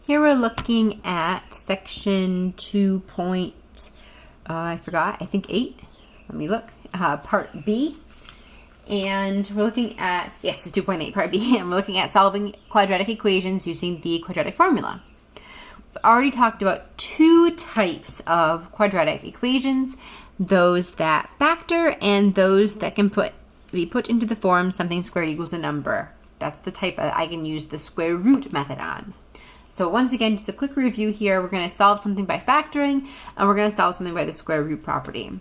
Here we're looking at section 2. I think 8. Let me look. Part B. And we're looking at, yes, it's 2.8, part B. And we're looking at solving quadratic equations using the quadratic formula. We've already talked about 2 types of quadratic equations, those that factor and those that can be put into the form something squared equals a number. That's the type that I can use the square root method on. So once again, just a quick review here. We're going to solve something by factoring, and we're going to solve something by the square root property.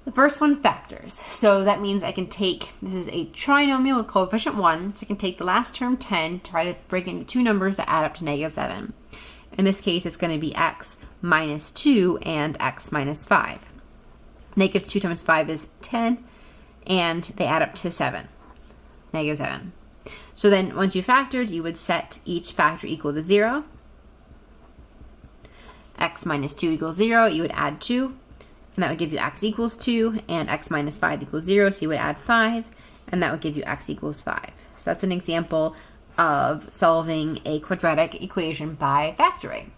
The first one, factors. So that means I can take, this is a trinomial with coefficient 1, so I can take the last term 10, try to break it into 2 numbers that add up to -7. In this case, it's going to be x minus 2 and x minus 5. -2 times 5 is 10, and they add up to 7, -7. So then once you factored, you would set each factor equal to 0. X minus 2 equals 0, you would add 2, and that would give you x equals 2, and x minus 5 equals 0, so you would add 5, and that would give you x equals 5. So that's an example of solving a quadratic equation by factoring.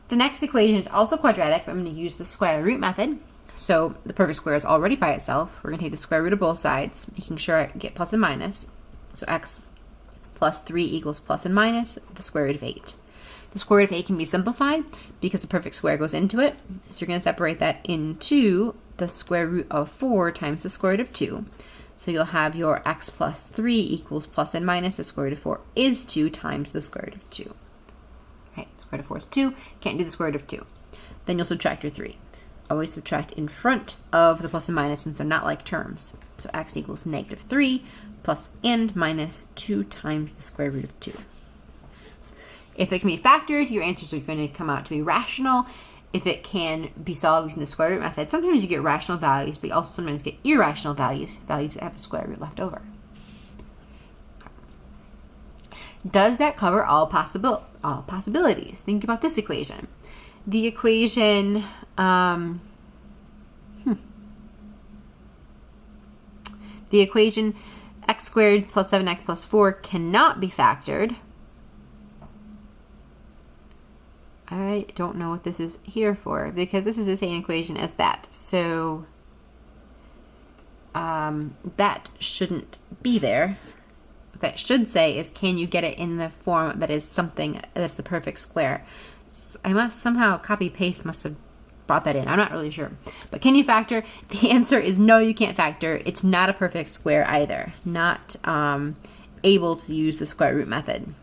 The next equation is also quadratic, but I'm going to use the square root method. So the perfect square is already by itself. We're going to take the square root of both sides, making sure I get plus and minus. So x plus 3 equals plus and minus the square root of 8. The square root of 8 can be simplified because the perfect square goes into it. So you're going to separate that into the square root of 4 times the square root of 2. So you'll have your x plus 3 equals plus and minus the square root of 4 is 2 times the square root of 2. Right, square root of 4 is 2. Can't do the square root of 2. Then you'll subtract your 3. Always subtract in front of the plus and minus since they're not like terms. So x equals -3 plus and minus 2 times the square root of 2. If it can be factored, your answers are going to come out to be rational. If it can be solved using the square root method, sometimes you get rational values, but you also sometimes get irrational values, values that have a square root left over. Does that cover all possibilities? Think about this equation. The equation, the equation x squared plus 7x plus 4 cannot be factored. I don't know what this is here for because this is the same equation as that. So that shouldn't be there. What that should say is, can you get it in the form that is something that's the perfect square? I must somehow copy paste must have brought that in. I'm not really sure. But can you factor? The answer is no, you can't factor. It's not a perfect square either. Not able to use the square root method.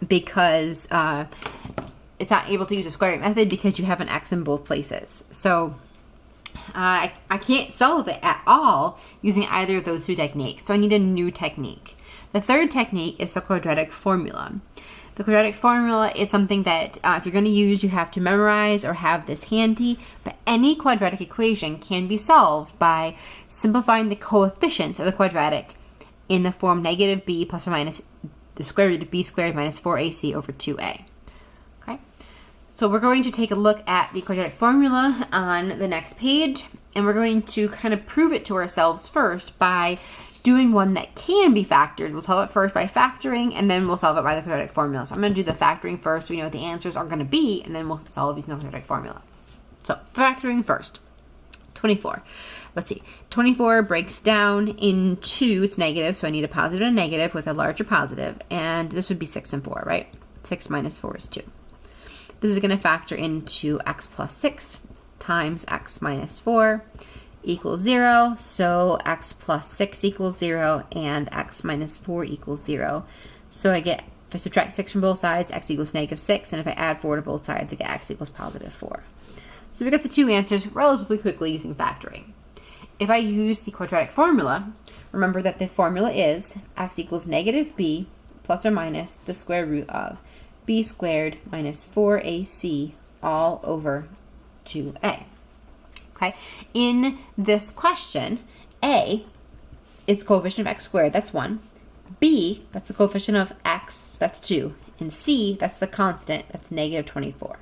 Because it's not able to use the square root method because you have an x in both places. So I can't solve it at all using either of those 2 techniques. So I need a new technique. The third technique is the quadratic formula. The quadratic formula is something that if you're going to use, you have to memorize or have this handy. But any quadratic equation can be solved by simplifying the coefficients of the quadratic in the form -b plus or minus the square root of b squared minus 4ac over 2a. Okay, so we're going to take a look at the quadratic formula on the next page, and we're going to kind of prove it to ourselves first by doing one that can be factored. We'll solve it first by factoring, and then we'll solve it by the quadratic formula. So I'm going to do the factoring first so we know what the answers are going to be, and then we'll solve using the quadratic formula. So factoring first. 24. Let's see. 24 breaks down into, it's negative, so I need a positive and a negative with a larger positive, and this would be 6 and 4, right? 6 minus 4 is 2. This is going to factor into x plus 6 times x minus 4 equals 0, so x plus 6 equals 0, and x minus 4 equals 0. So I get, if I subtract 6 from both sides, x equals -6, and if I add 4 to both sides, I get x equals +4. So we got the 2 answers relatively quickly using factoring. If I use the quadratic formula, remember that the formula is x equals -b plus or minus the square root of b squared minus 4ac all over 2a. Okay, in this question, a is the coefficient of x squared, that's 1. B, that's the coefficient of x, that's 2. And c, that's the constant, that's -24.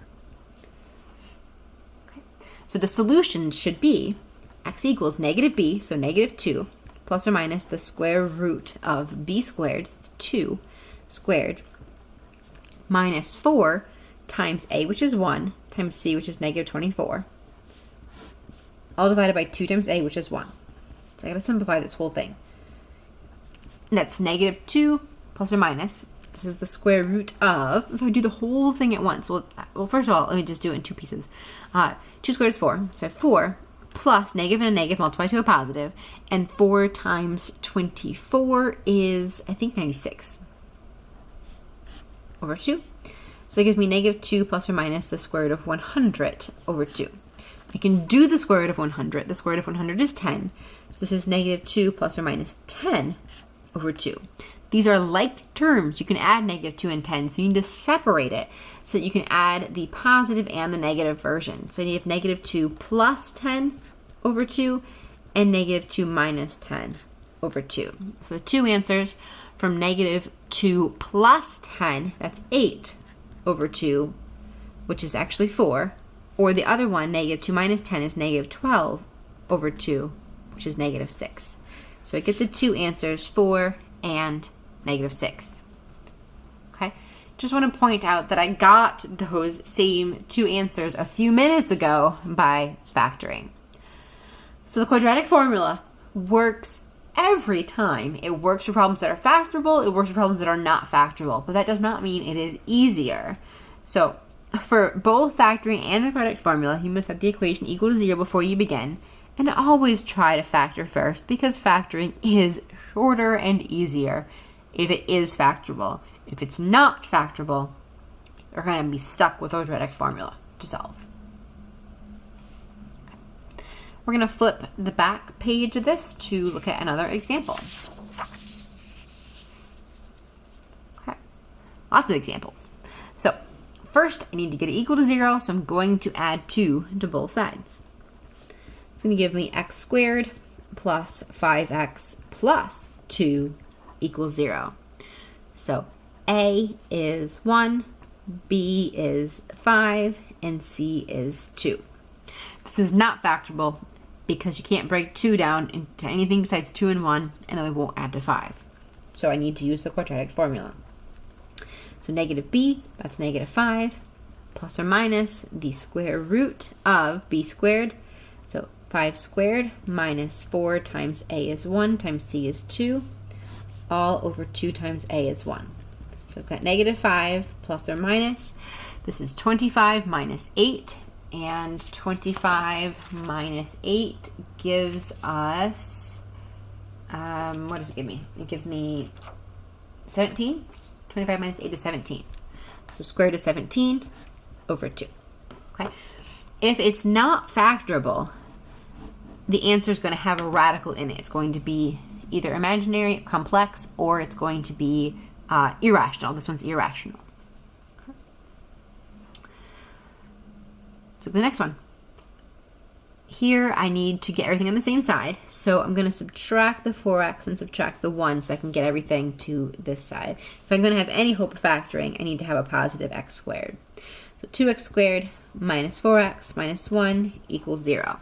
Okay. So the solution should be x equals negative b, so negative 2, plus or minus the square root of b squared, it's 2 squared, minus 4 times a, which is 1, times c, which is negative 24, all divided by 2 times a, which is 1. So I gotta simplify this whole thing. And that's negative 2 plus or minus. This is the square root of, if I do the whole thing at once, well, first of all, let me just do it in 2 pieces. 2 squared is 4, so I have 4 plus negative and a negative multiplied to a positive, and 4 times 24 is, I think, 96 over 2. So that gives me negative 2 plus or minus the square root of 100 over 2. I can do the square root of 100. The square root of 100 is 10. So this is negative 2 plus or minus 10 over 2. These are like terms. You can add negative 2 and 10, so you need to separate it so that you can add the positive and the negative version. So you have negative 2 plus 10 over 2 and negative 2 minus 10 over 2. So the two answers from negative 2 plus 10, that's 8 over 2, which is actually 4. Or the other one, negative 2 minus 10, is negative 12 over 2, which is negative 6. So I get the two answers, 4 and negative 6. Okay? Just want to point out that I got those same two answers a few minutes ago by factoring. So the quadratic formula works every time. It works for problems that are factorable. It works for problems that are not factorable. But that does not mean it is easier. So for both factoring and the quadratic formula, you must set the equation equal to 0 before you begin. And always try to factor first, because factoring is shorter and easier if it is factorable. If it's not factorable, you're going to be stuck with a quadratic formula to solve. Okay. We're going to flip the back page of this to look at another example. Okay. Lots of examples. So first, I need to get it equal to 0, so I'm going to add 2 to both sides. It's going to give me x squared plus 5x plus 2 equals 0. So a is 1, b is 5, and c is 2. This is not factorable because you can't break 2 down into anything besides 2 and 1, and then we won't add to 5. So I need to use the quadratic formula. So negative b, that's negative 5, plus or minus the square root of b squared. So 5 squared minus 4 times a is 1 times c is 2, all over 2 times a is 1. So I've got negative 5 plus or minus. This is 25 minus 8, and 25 minus 8 gives us, what does it give me? It gives me 17. 25 minus 8 is 17. So square root is 17 over 2. Okay. If it's not factorable, the answer is going to have a radical in it. It's going to be either imaginary, complex, or it's going to be irrational. This one's irrational. So the next one. Here I need to get everything on the same side, so I'm going to subtract the 4x and subtract the 1 so I can get everything to this side. If I'm going to have any hope of factoring, I need to have a positive x squared. So 2x squared minus 4x minus 1 equals 0.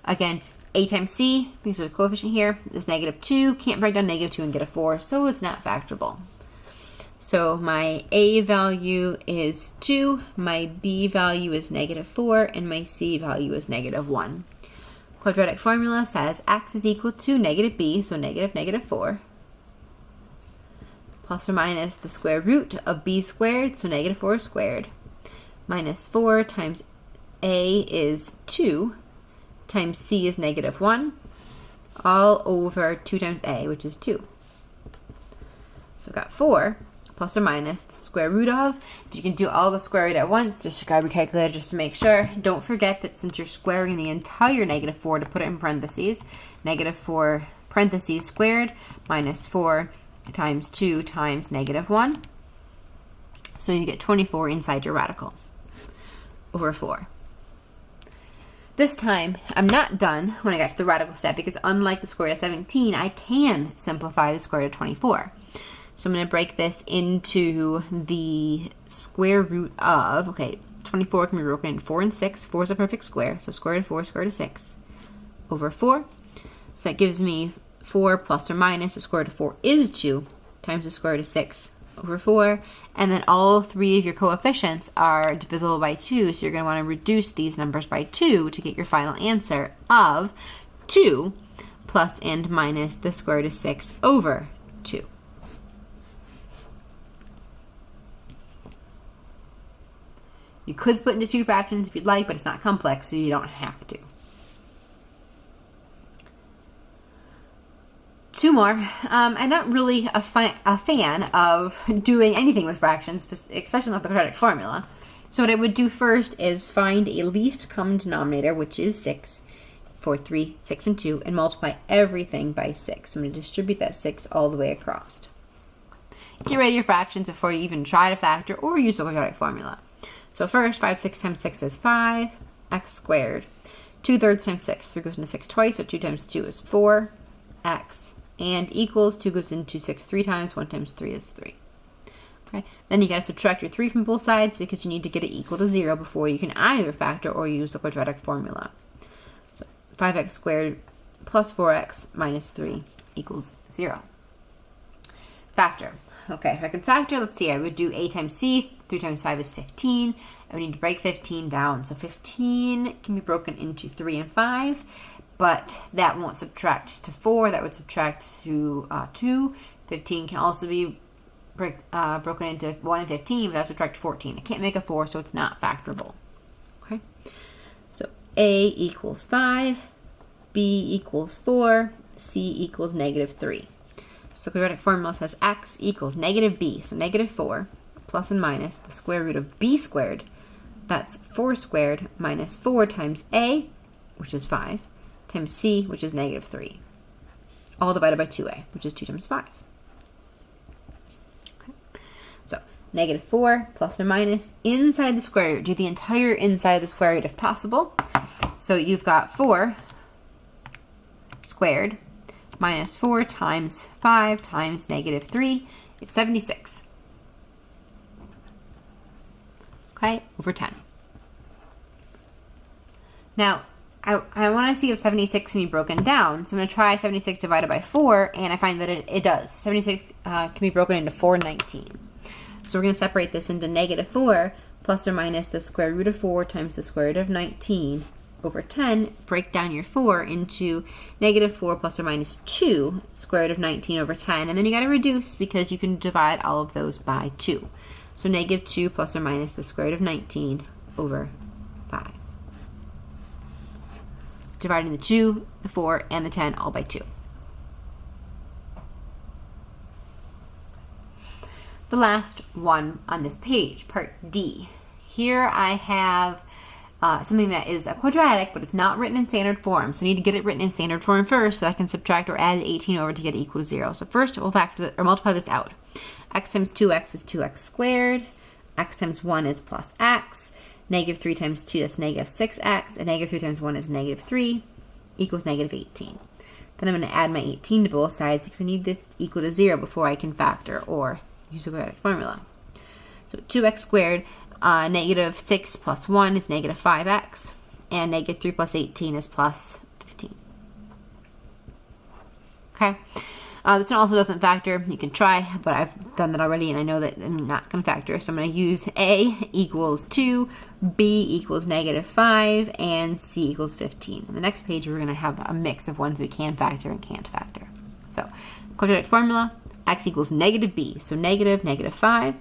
Again, a times c, because there's a coefficient here, is negative 2. Can't break down negative 2 and get a 4, so it's not factorable. So my a value is 2, my b value is negative 4, and my c value is negative 1. Quadratic formula says x is equal to negative b, so negative negative 4, plus or minus the square root of b squared, so negative 4 squared, minus 4 times a is 2, times c is negative 1, all over 2 times a, which is 2. So I've got 4 plus or minus the square root of. If you can do all the square root at once, just grab your calculator just to make sure. Don't forget that since you're squaring the entire negative 4, to put it in parentheses, negative 4 parentheses squared minus 4 times 2 times negative 1. So you get 24 inside your radical over 4. This time, I'm not done when I got to the radical step, because unlike the square root of 17, I can simplify the square root of 24. So I'm going to break this into the square root of, okay, 24 can be broken into 4 and 6. 4 is a perfect square, so square root of 4, square root of 6, over 4. So that gives me 4 plus or minus the square root of 4 is 2 times the square root of 6 over 4. And then all 3 of your coefficients are divisible by 2. So you're going to want to reduce these numbers by 2 to get your final answer of 2 plus and minus the square root of 6 over 2. You could split into 2 fractions if you'd like, but it's not complex, so you don't have to. 2 more. I'm not really a fan of doing anything with fractions, especially not the quadratic formula. So what I would do first is find a least common denominator, which is 6, for 3, 6, and 2, and multiply everything by 6. I'm going to distribute that 6 all the way across. Get rid of your fractions before you even try to factor or use the quadratic formula. So first, 5 6 times 6 is 5, x squared. 2/3 times 6, 3 goes into 6 twice, so 2 times 2 is 4, x, and equals 2 goes into 6 3 times, 1 times 3 is 3. Okay, then you got to subtract your 3 from both sides because you need to get it equal to 0 before you can either factor or use the quadratic formula. So 5x squared plus 4x minus 3 equals 0. Factor. Okay, if I could factor, let's see, I would do a times c. 3 times 5 is 15. I would need to break 15 down. So 15 can be broken into 3 and 5, but that won't subtract to 4. That would subtract to 2. 15 can also be broken into 1 and 15, but that would subtract to 14. I can't make a 4, so it's not factorable. Okay, so a equals 5, b equals 4, c equals negative 3. So the quadratic formula says x equals negative b, so negative 4, plus and minus the square root of b squared. That's 4 squared minus 4 times a, which is 5, times c, which is negative 3. All divided by 2a, which is 2 times 5. Okay. So negative 4 plus or minus inside the square root. Do the entire inside of the square root if possible. So you've got 4 squared minus 4 times 5 times negative 3, it's 76. Okay, over 10. Now, I want to see if 76 can be broken down, so I'm going to try 76 divided by 4, and I find that it does. 76 can be broken into 419. So we're going to separate this into negative 4 plus or minus the square root of 4 times the square root of 19 over 10. Break down your 4 into negative 4 plus or minus 2 square root of 19 over 10, and then you got to reduce because you can divide all of those by 2. So negative 2 plus or minus the square root of 19 over 5. Dividing the 2, the 4, and the 10 all by 2. The last one on this page, part D. Here I have something that is a quadratic, but it's not written in standard form. So I need to get it written in standard form first so I can subtract or add 18 over to get it equal to 0. So first we'll factor or multiply this out. X times 2x is 2x squared. X times 1 is plus x. Negative 3 times 2, that's negative 6x. And negative 3 times 1 is negative 3, equals negative 18. Then I'm going to add my 18 to both sides because I need this equal to 0 before I can factor or use the quadratic formula. So 2x squared, negative 6 plus 1 is negative 5x. And negative 3 plus 18 is plus 15. Okay. This one also doesn't factor. You can try, but I've done that already, and I know that I'm not going to factor. So I'm going to use A equals 2, B equals negative 5, and C equals 15. On the next page, we're going to have a mix of ones we can factor and can't factor. So quadratic formula, x equals negative B. So negative, negative 5,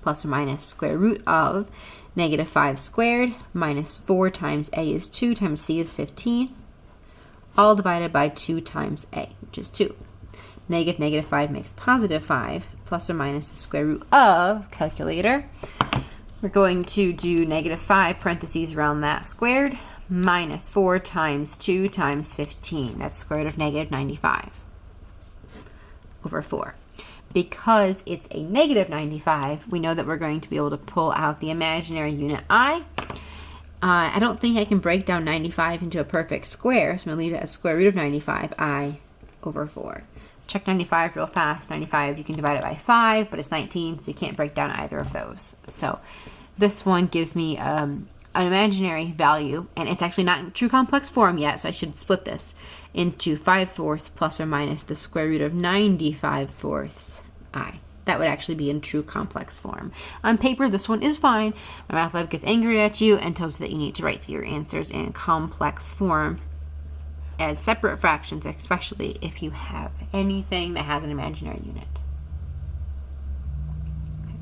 plus or minus square root of negative 5 squared, minus 4 times A is 2 times C is 15. All divided by 2 times a, which is 2. Negative negative 5 makes positive 5, plus or minus the square root of, calculator. We're going to do negative 5 parentheses around that squared, minus 4 times 2 times 15. That's the square root of negative 95 over 4. Because it's a negative 95, we know that we're going to be able to pull out the imaginary unit I. I don't think I can break down 95 into a perfect square, so I'm going to leave it as square root of 95, I over 4. Check 95 real fast. 95, you can divide it by 5, but it's 19, so you can't break down either of those. So this one gives me a an imaginary value, and it's actually not in true complex form yet, so I should split this into 5/4 plus or minus the square root of 95/4 I. That would actually be in true complex form. On paper, this one is fine. My math lab gets angry at you and tells you that you need to write your answers in complex form as separate fractions, especially if you have anything that has an imaginary unit. Okay.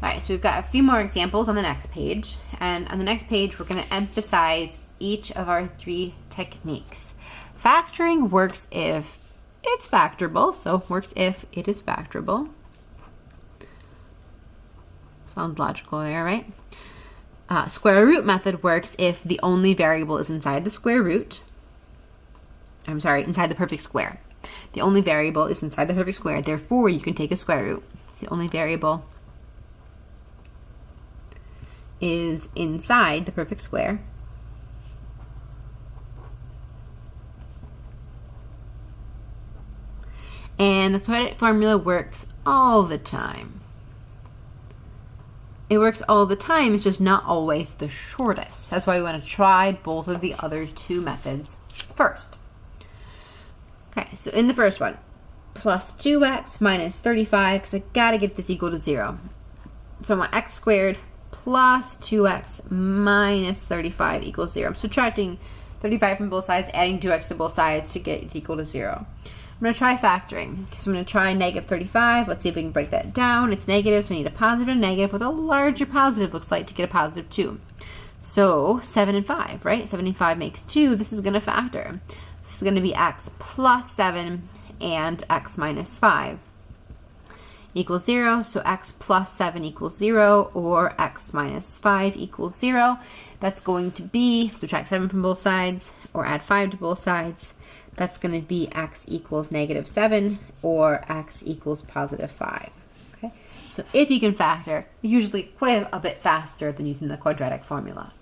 All right, so we've got a few more examples on the next page. And on the next page, we're going to emphasize each of our 3 techniques. Factoring works if it's factorable, so works if it is factorable. Sounds logical there, right? Square root method works if the only variable is inside the square root. I'm sorry, inside the perfect square. The only variable is inside the perfect square, therefore you can take a square root. The only variable is inside the perfect square. And the quadratic formula works all the time. It works all the time, it's just not always the shortest. That's why we want to try both of the other 2 methods first. Okay, so in the first one, plus 2x minus 35, because I gotta get this equal to 0. So I want x squared plus 2x minus 35 equals 0. I'm subtracting 35 from both sides, adding 2x to both sides to get it equal to 0. I'm going to try factoring. So I'm going to try negative 35. Let's see if we can break that down. It's negative, so I need a positive and a negative. What a larger positive looks like to get a positive 2. So 7 and 5, right? 7 and 5 makes 2. This is going to factor. This is going to be x plus 7 and x minus 5 equals 0. So x plus 7 equals 0, or x minus 5 equals 0. That's going to be, subtract 7 from both sides, or add 5 to both sides. That's going to be x equals negative 7, or x equals positive 5. Okay? So if you can factor, usually quite a bit faster than using the quadratic formula.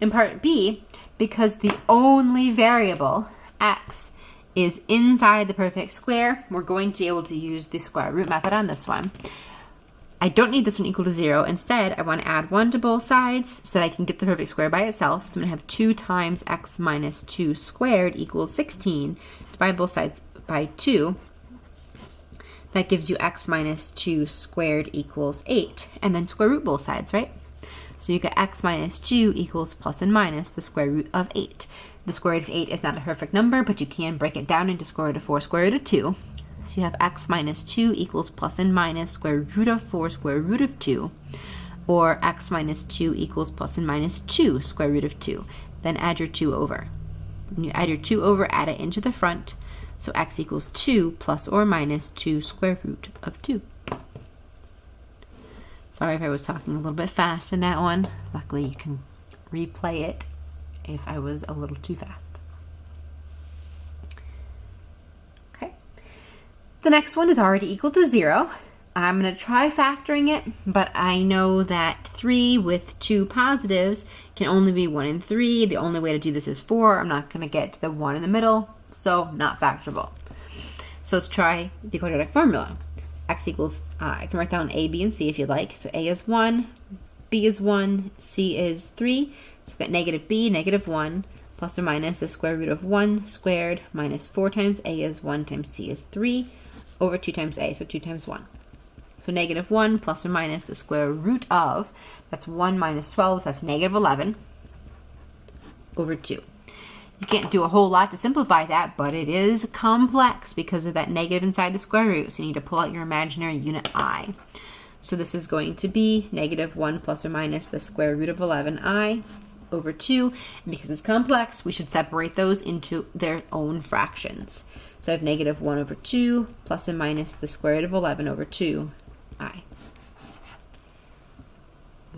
In part B, because the only variable, x, is inside the perfect square, we're going to be able to use the square root method on this one. I don't need this one equal to 0. Instead, I want to add 1 to both sides so that I can get the perfect square by itself. So I'm going to have 2 times x minus 2 squared equals 16. Divide both sides by 2. That gives you x minus 2 squared equals 8. And then square root both sides, right? So you get x minus 2 equals plus and minus the square root of 8. The square root of 8 is not a perfect number, but you can break it down into square root of 4, square root of 2. So you have x minus 2 equals plus and minus square root of 4 square root of 2, or x minus 2 equals plus and minus 2 square root of 2. Then add your 2 over. When you add your 2 over, add it into the front. So x equals 2 plus or minus 2 square root of 2. Sorry if I was talking a little bit fast in that one. Luckily you can replay it if I was a little too fast. The next one is already equal to 0. I'm going to try factoring it, but I know that 3 with 2 positives can only be 1 and 3. The only way to do this is 4. I'm not going to get to the 1 in the middle, so not factorable. So let's try the quadratic formula. X equals, I can write down A, B, and C if you'd like. So A is 1, B is 1, C is 3. So we've got negative B, negative 1, plus or minus the square root of 1 squared minus 4 times A is 1 times C is 3 over 2 times A, so 2 times 1. So negative 1 plus or minus the square root of, that's 1 minus 12, so that's negative 11 over 2. You can't do a whole lot to simplify that, but it is complex because of that negative inside the square root, so you need to pull out your imaginary unit I. So this is going to be negative 1 plus or minus the square root of 11i over 2. And because it's complex, we should separate those into their own fractions. So I have negative 1 over 2 plus and minus the square root of 11 over 2i. Those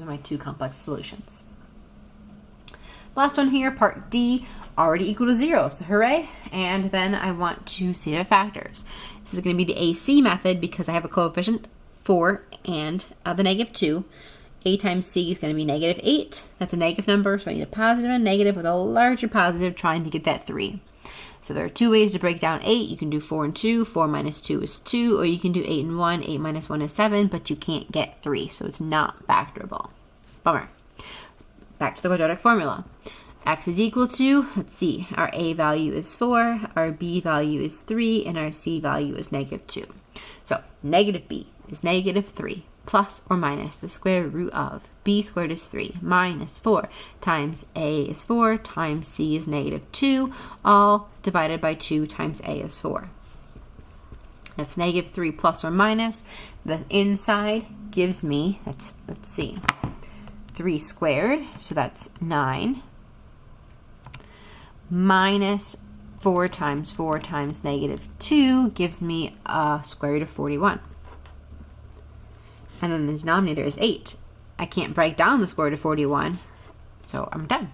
are my 2 complex solutions. Last one here, part D, already equal to 0, so hooray. And then I want to see their factors. This is going to be the AC method because I have a coefficient 4 and the negative 2. A times C is going to be negative 8. That's a negative number, so I need a positive and a negative with a larger positive trying to get that 3. So there are 2 ways to break down 8. You can do 4 and 2. 4 minus 2 is 2. Or you can do 8 and 1. 8 minus 1 is 7, but you can't get 3, so it's not factorable. Bummer. Back to the quadratic formula. X is equal to, let's see, our A value is 4, our B value is 3, and our C value is -2. So negative B is -3 plus or minus the square root of B squared is 3 minus 4 times A is 4 times C is -2, all divided by 2 times A is 4. That's -3 plus or minus. The inside gives me, let's see, 3 squared, so that's 9, minus 4 times -2 gives me a square root of 41. And then the denominator is 8. I can't break down the square root of 41, so I'm done.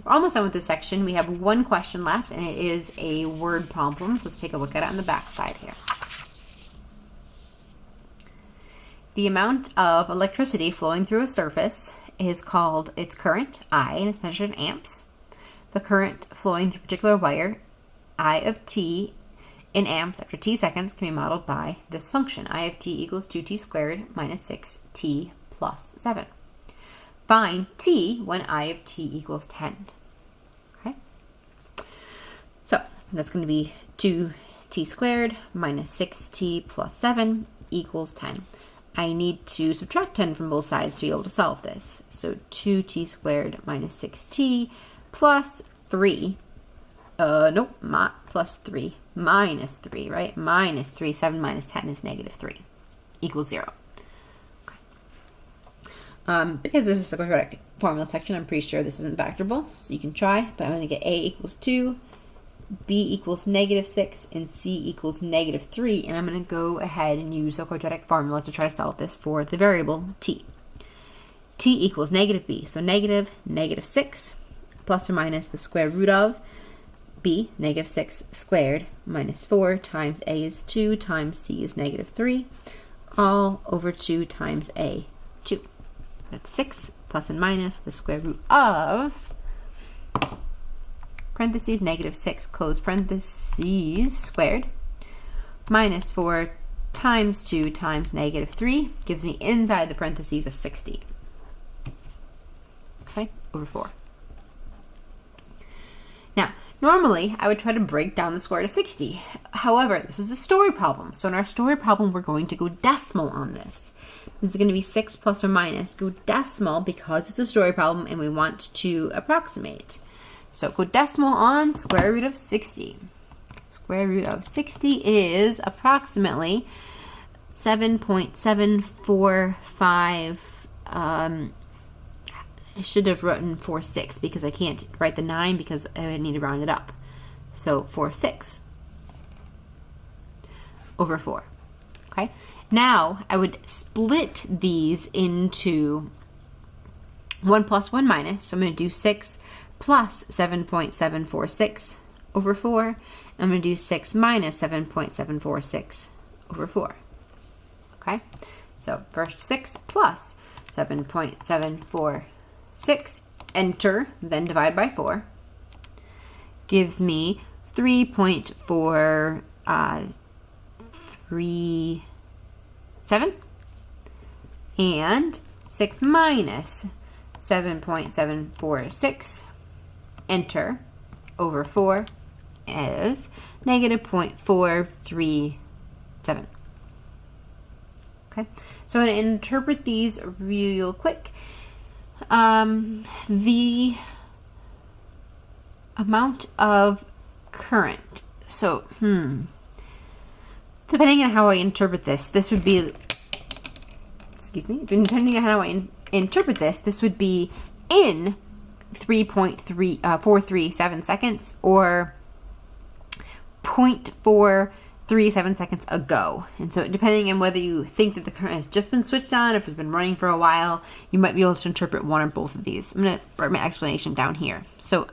We're almost done with this section. We have one question left, and it is a word problem. So let's take a look at it on the back side here. The amount of electricity flowing through a surface is called its current, I, and it's measured in amps. The current flowing through a particular wire, I of t, in amps after t seconds can be modeled by this function. I of t equals 2t squared minus 6t plus 7. Find t when I of t equals 10. Okay? So that's going to be 2t squared minus 6t plus 7 equals 10. I need to subtract 10 from both sides to be able to solve this. So 2t squared minus 6t plus 3. Plus 3 minus 3, right? Minus 3. 7 minus 10 is -3 equals 0. Okay. Because this is the quadratic formula section, I'm pretty sure this isn't factorable, so you can try, but I'm going to get A equals 2, B equals -6, and C equals -3, and I'm going to go ahead and use the quadratic formula to try to solve this for the variable t. T equals -b, so -6 plus or minus the square root of b, -6 squared minus 4 times a is 2 times c is -3, all over 2 times a, 2. That's 6 plus and minus the square root of parentheses -6 close parentheses squared minus 4 times 2 times -3 gives me inside the parentheses a 60. Okay, over 4. Now, normally I would try to break down the square root of 60. However, this is a story problem. So in our story problem, we're going to go decimal on this. This is going to be 6 plus or minus. Go decimal because it's a story problem and we want to approximate. So go decimal on square root of 60. Square root of 60 is approximately 7.745. I should have written 46 because I can't write the 9 because I need to round it up. So 46 over 4. Okay. Now I would split these into 1 plus 1 minus. So I'm going to do 6 plus 7.746 over 4. I'm going to do 6 minus 7.746 over 4. Okay. So first 6 plus 7.746, enter, then divide by 4, gives me 3.437, and 6 minus 7.746, enter, over 4 is -0.437. Okay, so I'm going to interpret these real quick. The amount of current. So, depending on how I interpret this, this would be, depending on how I interpret this, this would be in 3.437 seconds or 0.437 seconds ago. And so depending on whether you think that the current has just been switched on, if it's been running for a while, you might be able to interpret one or both of these. I'm going to write my explanation down here. So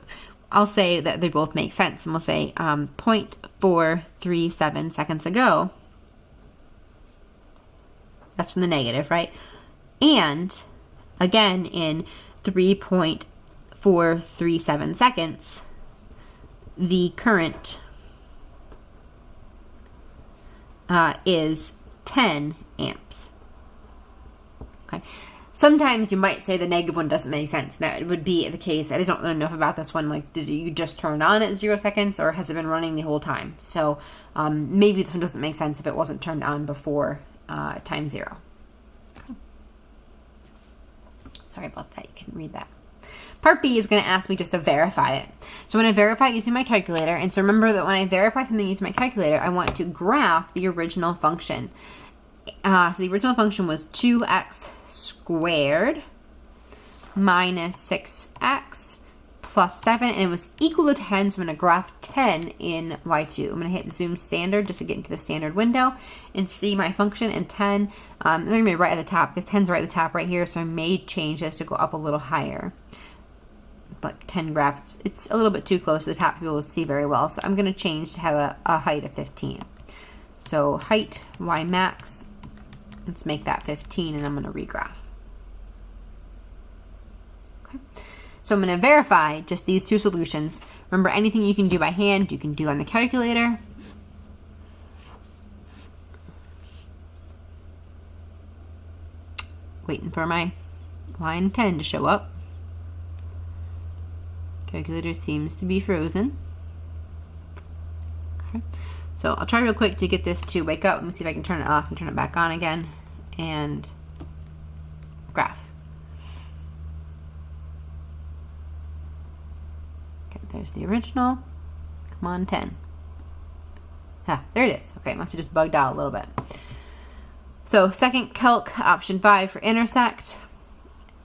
I'll say that they both make sense, and we'll say 0.437 seconds ago. That's from the negative, right? And again, in 3.437 seconds, the current is 10 amps. Okay. Sometimes you might say the negative one doesn't make sense. That would be the case. I just don't know enough about this one. Like, did you just turn it on at 0 seconds, or has it been running the whole time? So maybe this one doesn't make sense if it wasn't turned on before time 0. Okay. Sorry about that. You can read that. Part B is going to ask me just to verify it. So I'm going to verify it using my calculator. And so remember that when I verify something using my calculator, I want to graph the original function. So the original function was 2x squared minus 6x plus 7, and it was equal to 10, so I'm going to graph 10 in y2. I'm going to hit zoom standard just to get into the standard window and see my function, and 10, I'm going to be right at the top because 10 is right at the top right here, so I may change this to go up a little higher. Like 10 graphs, it's a little bit too close to the top, people will see very well, so I'm going to change to have a height of 15. So height, y max, let's make that 15, and I'm going to regraph. Okay. So I'm going to verify just these two solutions. Remember, anything you can do by hand, you can do on the calculator. Waiting for my line 10 to show up. Calculator seems to be frozen. Okay. So I'll try real quick to get this to wake up. Let me see if I can turn it off and turn it back on again. And graph. Okay, there's the original. Come on, 10. Ah, there it is. Okay, must have just bugged out a little bit. So second calc, option 5 for intersect.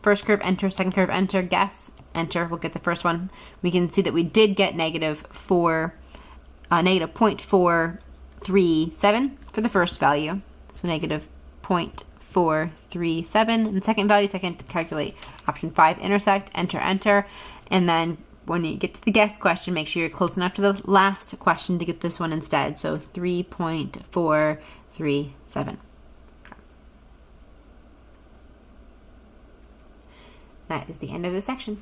First curve, enter. Second curve, enter. Guess, enter. We'll get the first one. We can see that we did get negative 0.437 for the first value. So negative 0.437. And second value, second, calculate. Option 5, intersect, enter, enter. And then when you get to the guess question, make sure you're close enough to the last question to get this one instead. So 3.437. That is the end of the section.